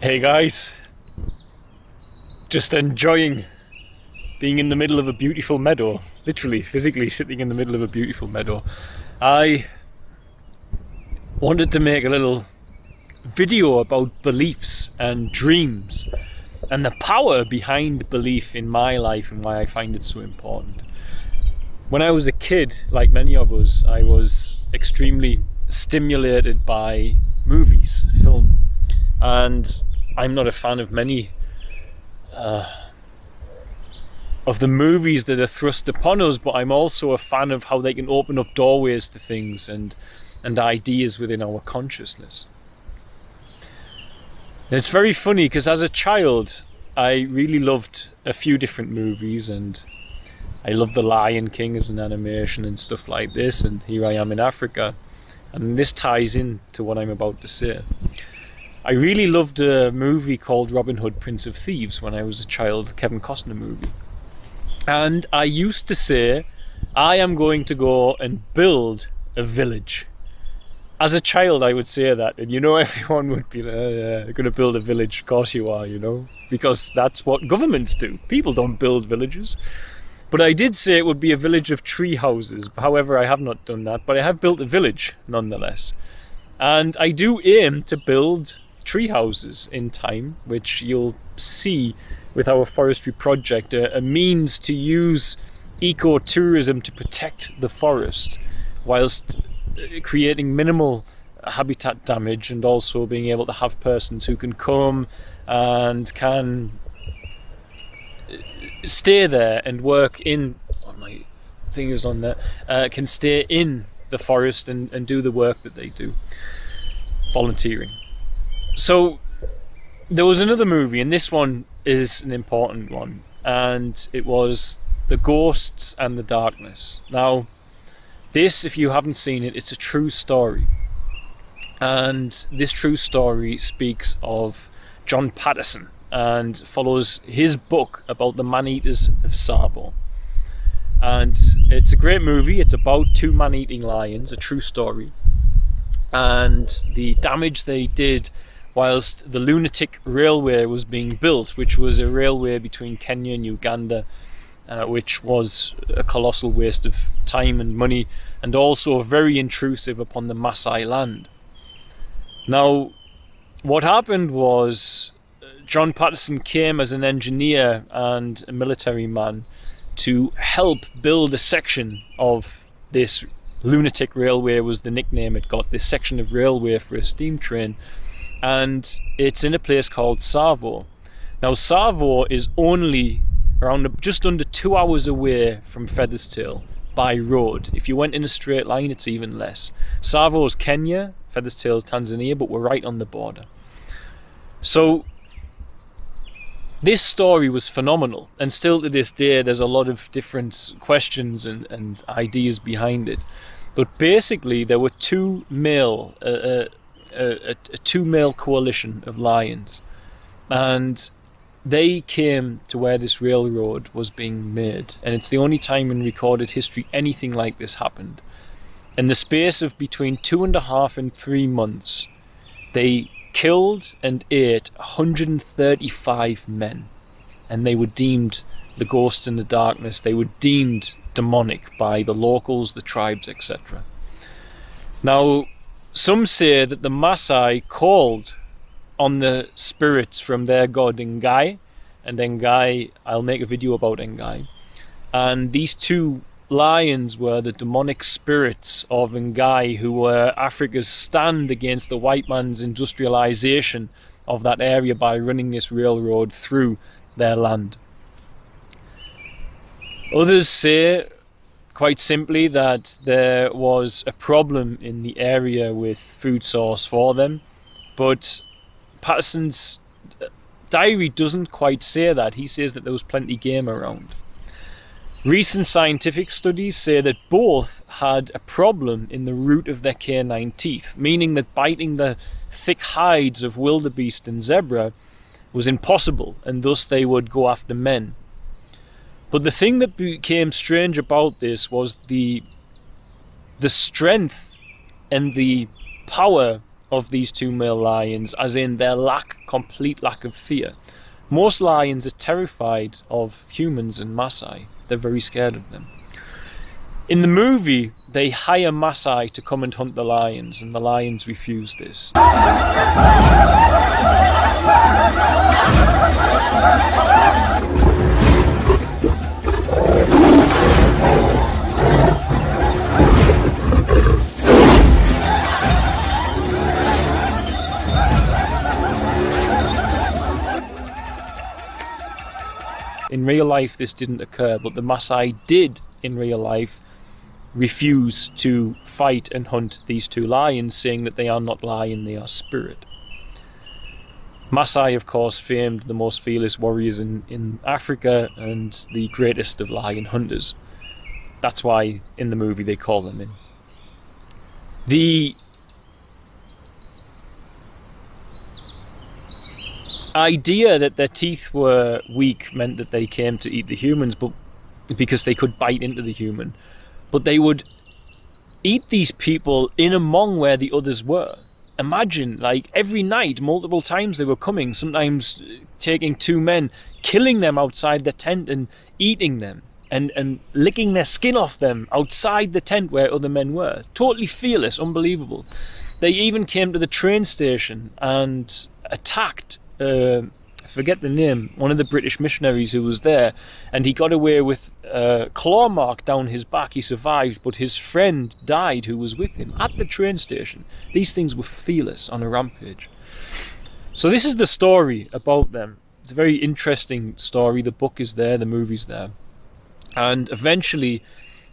Hey guys, just enjoying being in the middle of a beautiful meadow, literally, physically sitting in the middle of a beautiful meadow. I wanted to make a little video about beliefs and dreams and the power behind belief in my life and why I find it so important. When I was a kid, like many of us, I was extremely stimulated by movies, film, and I'm not a fan of many of the movies that are thrust upon us, but I'm also a fan of how they can open up doorways to things and ideas within our consciousness. And it's very funny because as a child I really loved a few different movies, and I loved The Lion King as an animation and stuff like this, and here I am in Africa, and this ties in to what I'm about to say. I really loved a movie called Robin Hood, Prince of Thieves when I was a child, Kevin Costner movie. And I used to say, I am going to go and build a village. As a child I would say that, and everyone would be like, oh, yeah, you're going to build a village, of course you are, because that's what governments do. People don't build villages. But I did say it would be a village of tree houses. However, I have not done that, but I have built a village nonetheless. And I do aim to build tree houses in time, which you'll see with our forestry project, a means to use ecotourism to protect the forest whilst creating minimal habitat damage, and also being able to have persons who can come and can stay there and work in, my thing is on there, can stay in the forest and do the work that they do, volunteering. So there was another movie, and this one is an important one, and it was The Ghosts and the Darkness. Now this, if you haven't seen it, it's a true story, and this true story speaks of John Patterson and follows his book about the man-eaters of Tsavo. And it's a great movie. It's about two man-eating lions, a true story, and the damage they did whilst the lunatic railway was being built, which was a railway between Kenya and Uganda, which was a colossal waste of time and money, and also very intrusive upon the Maasai land. Now, what happened was John Patterson came as an engineer and a military man to help build a section of this lunatic railway, was the nickname it got, this section of railway for a steam train, and it's in a place called Tsavo. Now Tsavo is only around just under 2 hours away from Featherstale by road. If you went in a straight line, it's even less. Tsavo's Kenya, Featherstale's Tanzania, but we're right on the border. So this story was phenomenal, and still to this day there's a lot of different questions and ideas behind it. But basically there were a two-male coalition of lions, and they came to where this railroad was being made, and it's the only time in recorded history anything like this happened. In the space of between 2.5 and 3 months, they killed and ate 135 men, and they were deemed the ghosts in the darkness. They were deemed demonic by the locals, the tribes, etc. Now, some say that the Maasai called on the spirits from their god Ngai, and Ngai, I'll make a video about Ngai, and these two lions were the demonic spirits of Ngai, who were Africa's stand against the white man's industrialization of that area by running this railroad through their land. Others say, quite simply, that there was a problem in the area with food source for them, but Patterson's diary doesn't quite say that. He says that there was plenty game around. Recent scientific studies say that both had a problem in the root of their canine teeth, meaning that biting the thick hides of wildebeest and zebra was impossible, and thus they would go after men. But the thing that became strange about this was the strength and the power of these two male lions, as in their complete lack of fear. Most lions are terrified of humans and Maasai. They're very scared of them. In the movie, they hire Maasai to come and hunt the lions, and the lions refuse this. In real life, this didn't occur, but the Maasai did, in real life, refuse to fight and hunt these two lions, saying that they are not lion, they are spirit. Maasai, of course, famed the most fearless warriors in Africa and the greatest of lion hunters. That's why in the movie they call them in. The idea that their teeth were weak meant that they came to eat the humans, but because they could bite into the human. But they would eat these people in among where the others were. Imagine, like, every night, multiple times they were coming, sometimes taking two men, killing them outside the tent and eating them and licking their skin off them outside the tent where other men were. Totally fearless, unbelievable. They even came to the train station and attacked I forget the name, one of the British missionaries who was there, and he got away with a claw mark down his back. He survived, but his friend died who was with him at the train station. These things were fearless on a rampage. So this is the story about them. It's a very interesting story. The book is there, the movie's there. And eventually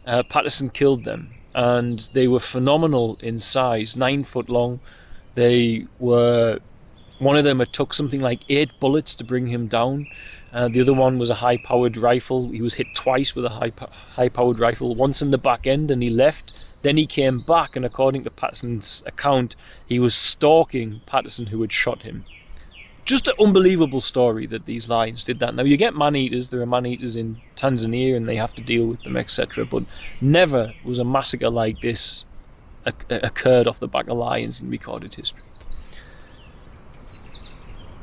Patterson killed them, and they were phenomenal in size, 9 foot long. They were... One of them, it took something like 8 bullets to bring him down. The other one was a high-powered rifle. He was hit twice with a high-powered rifle, once in the back end, and he left. Then he came back, and according to Patterson's account, he was stalking Patterson, who had shot him. Just an unbelievable story that these lions did that. Now, you get man-eaters. There are man-eaters in Tanzania, and they have to deal with them, etc. But never was a massacre like this occurred off the back of lions in recorded history.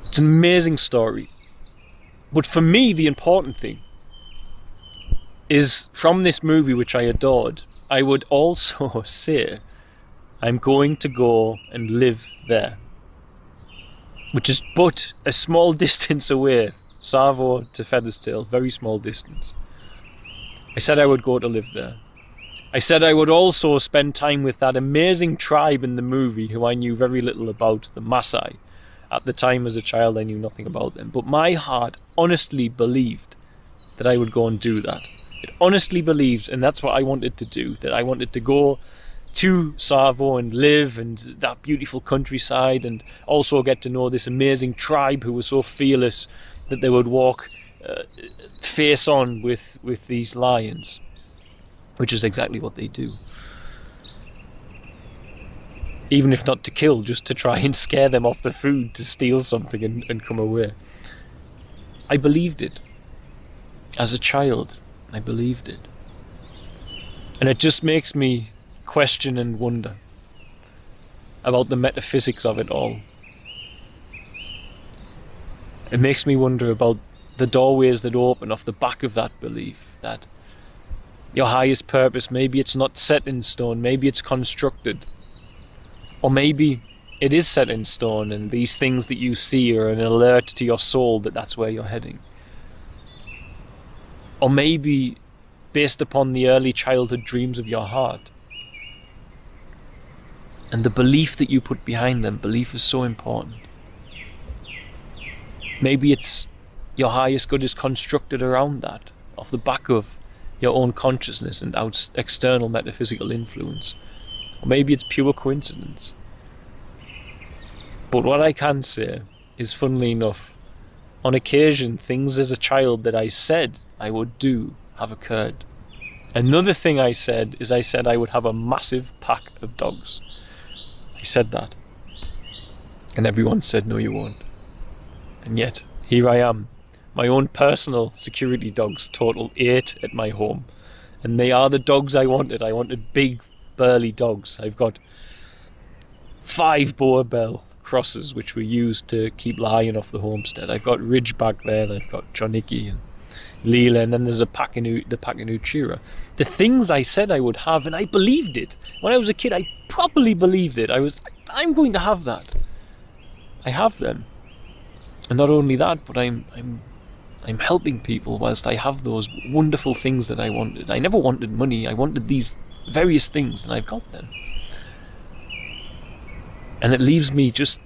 It's an amazing story. But for me, the important thing is, from this movie, which I adored, I would also say, I'm going to go and live there. Which is but a small distance away. Tsavo to Featherstale, very small distance. I said I would go to live there. I said I would also spend time with that amazing tribe in the movie who I knew very little about, the Maasai. At the time, as a child, I knew nothing about them. But my heart honestly believed that I would go and do that. It honestly believed, and that's what I wanted to do, that I wanted to go to Tsavo and live and that beautiful countryside, and also get to know this amazing tribe who was so fearless that they would walk face on with these lions, which is exactly what they do. Even if not to kill, just to try and scare them off the food, to steal something and come away. I believed it. As a child, I believed it. And it just makes me question and wonder about the metaphysics of it all. It makes me wonder about the doorways that open off the back of that belief, that your highest purpose, maybe it's not set in stone, maybe it's constructed. Or maybe it is set in stone and these things that you see are an alert to your soul that that's where you're heading. Or maybe based upon the early childhood dreams of your heart. And the belief that you put behind them, belief is so important. Maybe it's your highest good is constructed around that, off the back of your own consciousness and external metaphysical influence. Or maybe it's pure coincidence. But what I can say is, funnily enough, on occasion, things as a child that I said I would do have occurred. Another thing I said is, I said I would have a massive pack of dogs. I said that. And everyone said, no, you won't. And yet, here I am. My own personal security dogs total 8 at my home. And they are the dogs I wanted. I wanted big, burly dogs. I've got 5 Boer Bell crosses which were used to keep lion off the homestead. I've got Ridge back there, and I've got Choniki and Leela, and then there's the Pakinu Chira. The things I said I would have, and I believed it. When I was a kid, I properly believed it. I'm going to have that. I have them. And not only that, but I'm helping people whilst I have those wonderful things that I wanted. I never wanted money. I wanted these various things, and I've got them. And it leaves me just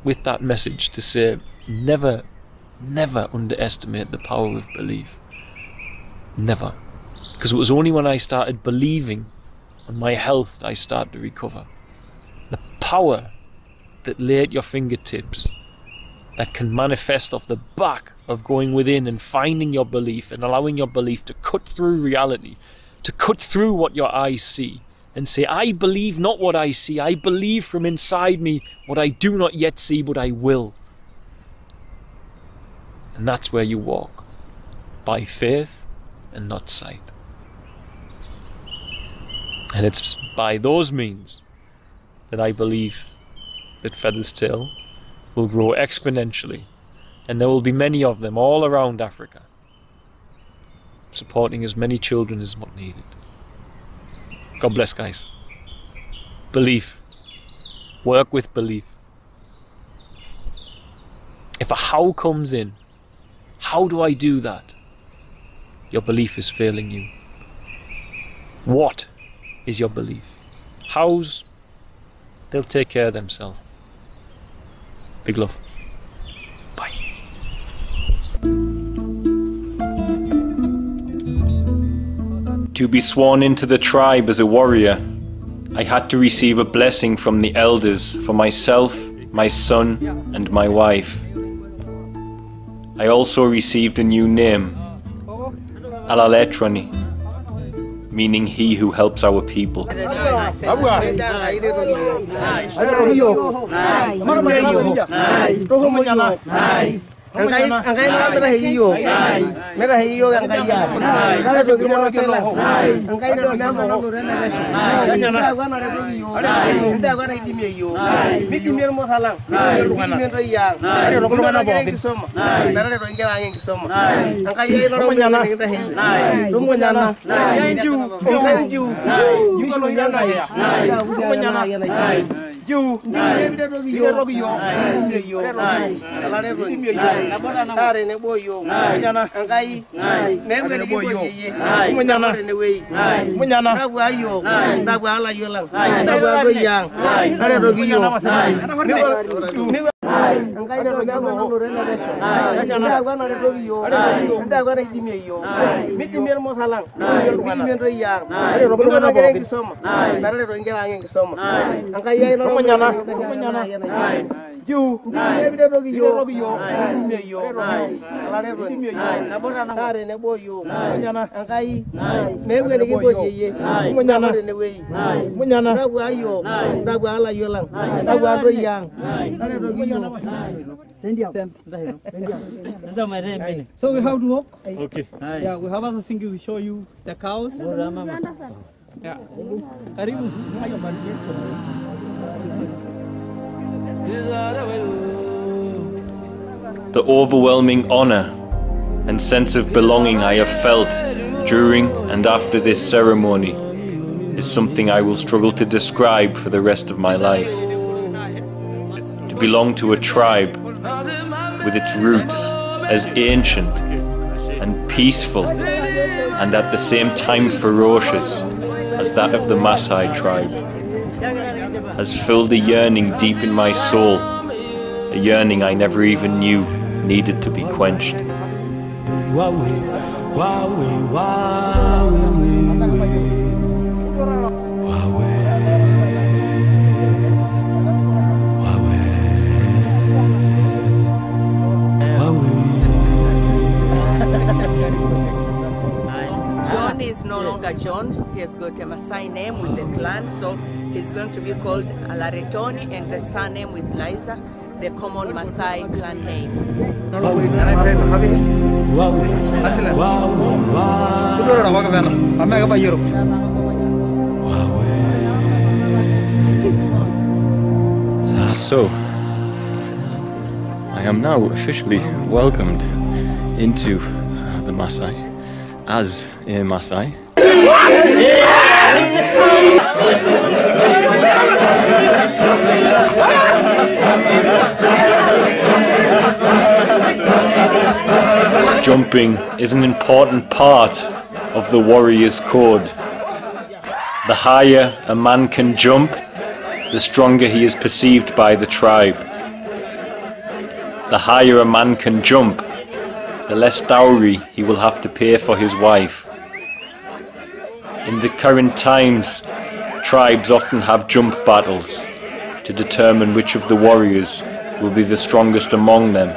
with that message to say, never underestimate the power of belief. Never. Because it was only when I started believing on my health that I started to recover. The power that lay at your fingertips, that can manifest off the back of going within and finding your belief and allowing your belief to cut through reality, to cut through what your eyes see and say, I believe not what I see, I believe from inside me what I do not yet see, but I will. And that's where you walk, by faith and not sight. And it's by those means that I believe that Feather's Tail will grow exponentially, and there will be many of them all around Africa, supporting as many children as what needed. God bless, guys. Belief. Work with belief. If a how comes in, how do I do that? Your belief is failing you. What is your belief? Hows, they'll take care of themselves. Big love. Bye. To be sworn into the tribe as a warrior, I had to receive a blessing from the elders for myself, my son, and my wife. I also received a new name, Alaletroni, meaning he who helps our people. Angkai na mera hiyo, mera hiyo angkai ya. Kala so kimo kela. Angkai na mera mo rena beso. Nda gwana re hiyo. Nda gwana idimi hiyo. Miti mer mo halang. Miti mer ro ya. Re ro gwana bo kisoma. Mera re ro ingela ngi kisoma. Angkai ye no ro nyana ngi hiyo. Rumo nyana. Yanju. Angkai ju. Ju lo nyana ya. Rumo nyana ya. Ju. Ni ro yo. Yo. Kala re ro yo. Tare ne boyo munyana angai ne ne boyo munyana ne wei munyana tabu ayo tabu ala yo lang tabu ro yang are ro giyo angai ne ro no re na beso nda gwa na ro giyo nda gwa na jimi yo miti mer mo salang miti mer ro yang are ro no na gere kisoma bare ro ngela ngi kisoma angai ye no munyana Ju, ni bide rogi yo, ni yo, ala re ro ni yo, tare ne boyo, munyana, angai, mewe ne ki boye, munyana ne wei, munyana, tabu ayo, tabu ala yo lang, tabu ro yang, ala rogi yo. So we have to walk. Okay. Yeah, we have other thing to show you the cows. Yeah. Karibu. The overwhelming honor and sense of belonging I have felt during and after this ceremony is something I will struggle to describe for the rest of my life. To belong to a tribe with its roots as ancient and peaceful and at the same time ferocious as that of the Maasai tribe has filled a yearning deep in my soul, a yearning I never even knew needed to be quenched. John is no longer John. He has got a Maasai name with the clan, so he's going to be called Alaretoni, and the surname is Liza, the common Maasai clan name. So, I am now officially welcomed into the Maasai as a Maasai. Jumping is an important part of the warrior's code. The higher a man can jump, the stronger he is perceived by the tribe. The higher a man can jump, the less dowry he will have to pay for his wife. In the current times, tribes often have jump battles to determine which of the warriors will be the strongest among them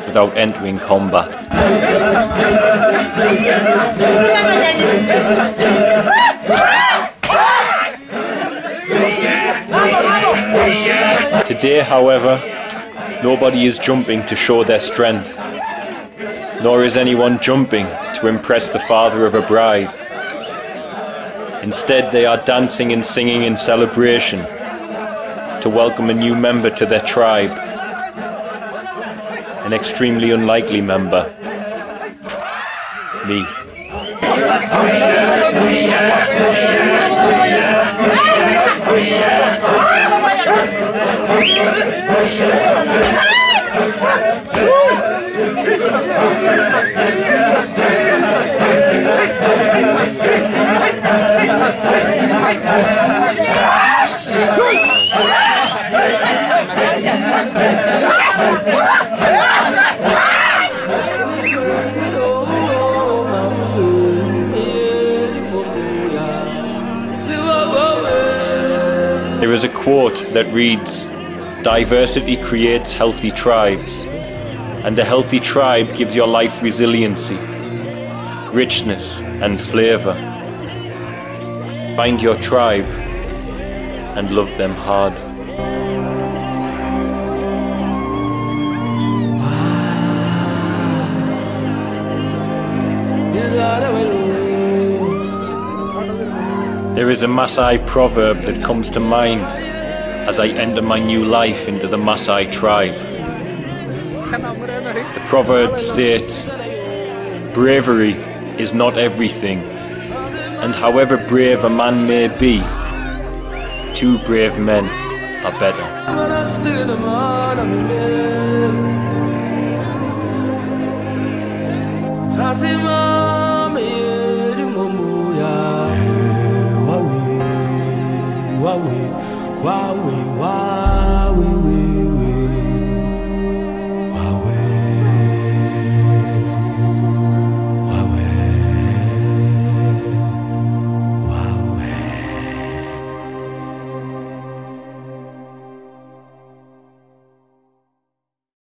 without entering combat. Today, however, nobody is jumping to show their strength, nor is anyone jumping to impress the father of a bride. Instead, they are dancing and singing in celebration to welcome a new member to their tribe, an extremely unlikely member, me. There is a quote that reads, "Diversity creates healthy tribes, and a healthy tribe gives your life resiliency, richness and flavour. Find your tribe and love them hard." There is a Maasai proverb that comes to mind as I enter my new life into the Maasai tribe. The proverb states, "Bravery is not everything, and however brave a man may be, two brave men are better."